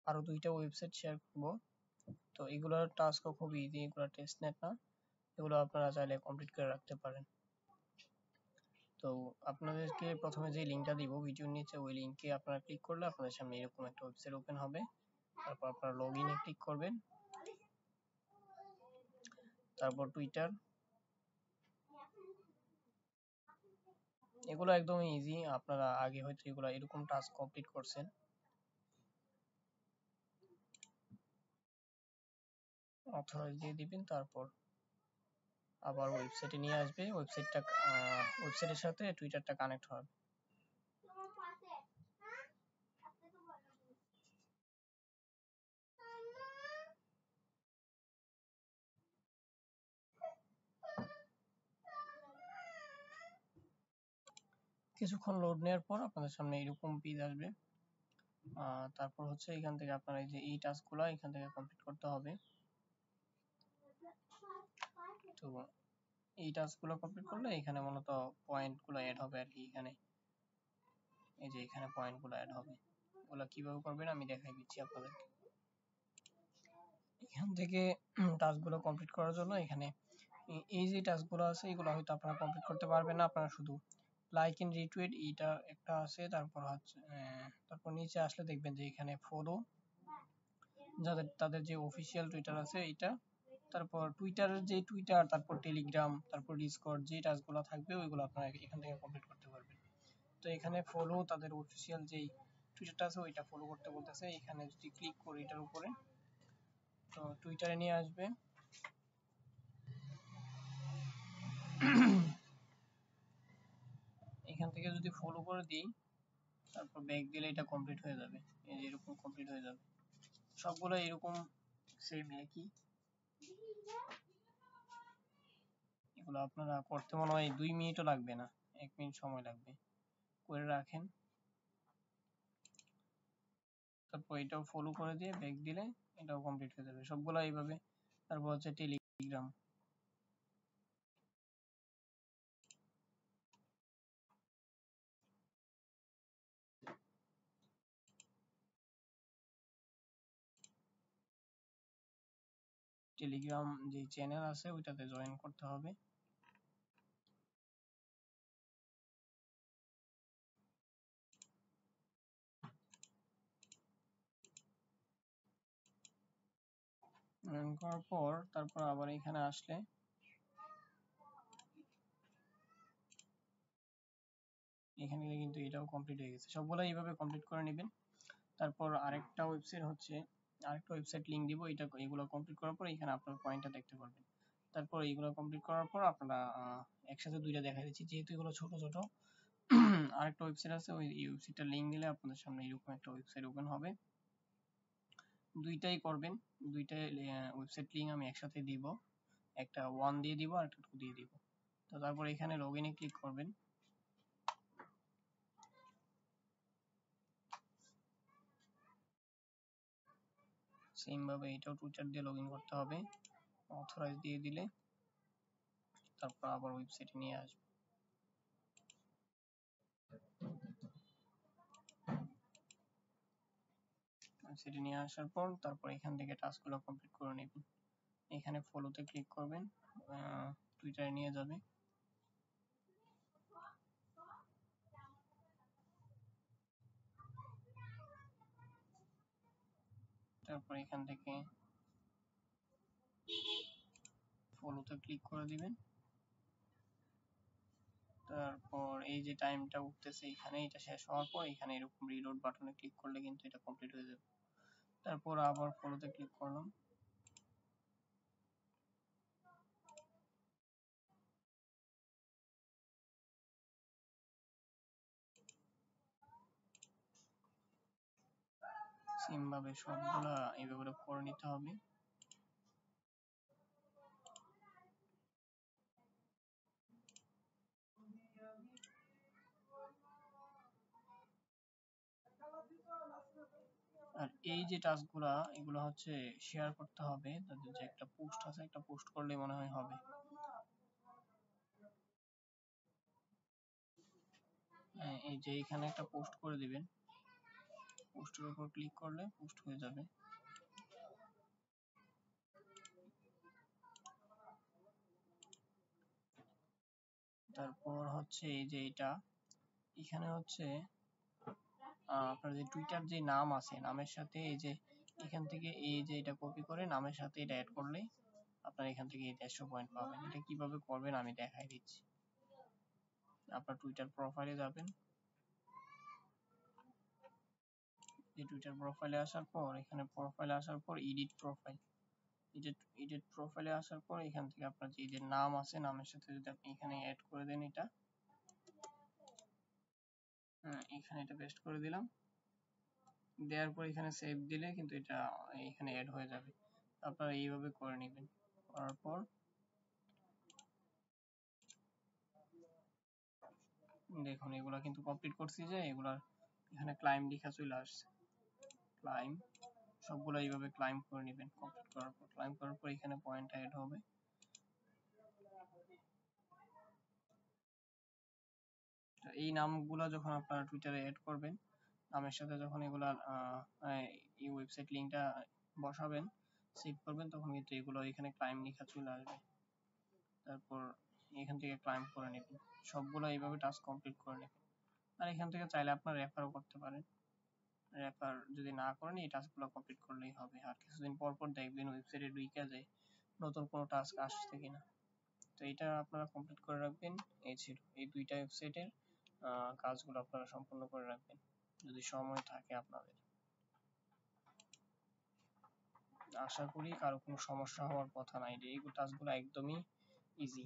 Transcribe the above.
আরো 2টা website share করব। তো এগুলোর টাস্কও খুব ইজি, এগুলো টেস্ট নেট না, এগুলো আপনারা চাইলে কমপ্লিট করে রাখতে পারেন। তো আপনাদেরকে প্রথমে যে লিঙ্কটা দিব ভিডিওর নিচে, ওই লিঙ্কে আপনারা ক্লিক করলে আপনাদের সামনে এরকম একটা ওয়েবসাইট ওপেন হবে। তারপর আপনারা লগ ইনে ক্লিক করবেন, তারপর টুইটার। এগুলো একদম ইজি, আপনারা আগে হয়তো এগুলো এরকম টাস্ক কমপ্লিট করছেন। অথরাইজ দিয়ে দিবেন, তারপর আবার ওয়েবসাইটে নিয়ে আসবে। ওয়েবসাইটের সাথে টুইটারটা কানেক্ট হবে। কিছুক্ষণ লোড নেওয়ার পর আপনাদের সামনে এরকম পেজ আসবে। তারপর হচ্ছে এখান থেকে আপনারা এই টাস্কগুলো এখান থেকে কমপ্লিট করতে হবে। তো এই টাস্কগুলো কমপ্লিট করলে এখানে মূলত পয়েন্টগুলো অ্যাড হবে আর কি। এখানে এই যে এখানে পয়েন্টগুলো অ্যাড হবে, ওগুলো কিভাবে করবেন আমি দেখাই দিচ্ছি আপনাদেরকে। এখান থেকে টাস্কগুলো কমপ্লিট করার জন্য এখানে এই যে টাস্কগুলো আছে এগুলো হয়তো আপনারা কমপ্লিট করতে পারবেন না, আপনারা শুধু লাইক এন্ড রিটুইট এইটা একটা আছে। তারপর হচ্ছে তারপর নিচে আসলে দেখবেন যে এখানে ফলো, তাদের যে অফিসিয়াল টুইটার আছে এইটা, তারপর টুইটারের যে টুইটার, তারপর টেলিগ্রাম, তারপর ডিসকর্ড, যে টাস্কগুলো থাকবে ওইগুলো আপনারা এখান থেকে কমপ্লিট করতে পারবেন। তো এখানে ফলো, তাদের অফিসিয়াল যেই টুইটারটা আছে ওইটা ফলো করতে বলতেছে। এখানে যদি ক্লিক করি এটার উপরে, তো টুইটারে নিয়ে আসবে। এখান থেকে যদি ফলো করে দিই, তারপর ব্যাক দিলে এটা কমপ্লিট হয়ে যাবে। এই যে এরকম কমপ্লিট হয়ে যাবে, সবগুলো এরকম সেম একই। এগুলো আপনারা করতে মনে হয় 2 মিনিটও লাগবে না, 1 মিনিট সময় লাগবে, করে রাখেন। তারপর এটাও ফলো করে দিয়ে ব্যাক দিলে এটাও কমপ্লিট হয়ে যাবে সবগুলো এইভাবে। তারপর হচ্ছে টেলিগ্রাম, টেলিগ্রাম যে চ্যানেল আছে ওইটাতে জয়েন করতে হবে। জয়েন করার পর তারপর আবার এখানে আসলে এখানে কিন্তু এটাও কমপ্লিট হয়ে গেছে। সবগুলো এইভাবে কমপ্লিট করে নেবেন। তারপর আরেকটা ওয়েবসাইট লিংক দিব, এগুলো কমপ্লিট করার পর এখানে আপনার পয়েন্টটা দেখতে পারবেন। তারপর এইগুলো কমপ্লিট করার পর আপনারা একসাথে দুইটা দেখা দিচ্ছি যেহেতু এগুলো ছোট ছোট। আরেকটা ওয়েবসাইট আছে, ওই ওয়েবসাইটটা লিংক দিলে আপনাদের সামনে এরকম একটা ওয়েবসাইট ওপেন হবে। দুইটাই করবেন, দুইটাই ওয়েবসাইট লিংক আমি একসাথে দিব, একটা 1 দিয়ে দিব আর একটা 2 দিয়ে দিব। তো তারপর এখানে লগইনে ক্লিক করবেন। সেম ভাবে এটাও টুইটার দিয়ে লগইন করতে হবে, অথরাইজ দিয়ে দিলে তারপর আবার ওয়েবসাইটে নিয়ে আসবে। ওয়েবসাইটে নিয়ে আসার পর তারপর এখান থেকে টাস্কগুলো কমপ্লিট করে নেবেন। এখানে ফলোতে ক্লিক করবেন, টুইটারে নিয়ে যাবে। তারপর এখান থেকে ফলোতে ক্লিক করে দিবেন। তারপর এই যে টাইমটা উঠতেছে এখানে, এটা শেষ হওয়ার পর এখানে এরকম রিলোড বাটনে ক্লিক করলে কিন্তু এটা কমপ্লিট হয়ে যাবে। তারপর আবার ফলোতে ক্লিক করলাম। সেম ভাবে সবগুলা এইভাবে করে নিতে হবে। আর এই যে টাস্কগুলা এগুলো হচ্ছে শেয়ার করতে হবে, তাদের যে একটা পোস্ট আছে, একটা পোস্ট করলে মনে হয় হবে। এই যে এখানে একটা পোস্ট করে দিবেন। পোস্টের উপর ক্লিক করলে পোস্ট হয়ে যাবে। তারপর হচ্ছে এই যে এটা এখানে হচ্ছে আপনার যে টুইটার যে নাম আছে নামের সাথে এই যে এখান থেকে এই যে এটা কপি করে নামের সাথে এটা অ্যাড করলে আপনার এখান থেকে এই 150 পয়েন্ট পাবেন। এটা কিভাবে করবেন আমি দেখাই দিচ্ছি। আপনার টুইটার প্রোফাইলে যাবেন, এই টুইটার প্রোফাইলে আসার পর এখানে প্রোফাইলে আসার পর এডিট প্রোফাইল, এডিট প্রোফাইলে আসার পর এখান থেকে আপনার যে নাম আছে নামের সাথে যদি আপনি এখানে অ্যাড করে দেন এটা, এখানে এটা পেস্ট করে দিলাম, দেওয়ার পর এখানে সেভ দিলে কিন্তু এটা এখানে অ্যাড হয়ে যাবে। আপনারা এইভাবে করে নেবেন। করার পর দেখুন এগুলা কিন্তু কমপ্লিট করছি যে এগুলা এখানে ক্লাইম লেখা চলে আসছে। ক্লাইম সবগুলো এইভাবে ক্লাইম করে নেবেন। কমপ্লিট করার পর ক্লাইম করার পর এখানে পয়েন্ট অ্যাড হবে। এই নামগুলো যখন আপনারা টুইটারে অ্যাড করবেন, নামের সাথে যখন এগুলা এই ওয়েবসাইট লিংকটা বসাবেন, সেভ করবেন, তখন কিন্তু এগুলো এখানে ক্লাইম লেখা চলে আসবে। তারপর এখান থেকে ক্লাইম করে নেবেন। সবগুলো এইভাবে টাস্ক কমপ্লিট করে নেবেন। আর এখান থেকে চাইলে আপনার রেফারও করতে পারেন। রেফার যদি না করেন এই টাস্কগুলো কমপ্লিট করলেই হবে। আর কিছুদিন পর পর দেখবেন ওয়েবসাইটে ঢুইকা যায় নতুন কোনো টাস্ক আসছে কিনা। তো এটা আপনারা কমপ্লিট করে রাখবেন। এই ছিল এই দুইটা ওয়েবসাইটের কাজগুলো আপনারা সম্পূর্ণ করে রাখবেন যদি সময় থাকে আপনাদের। আশা করি কারো কোনো সমস্যা হওয়ার কথা নাই। এই টাস্কগুলো একদমই ইজি।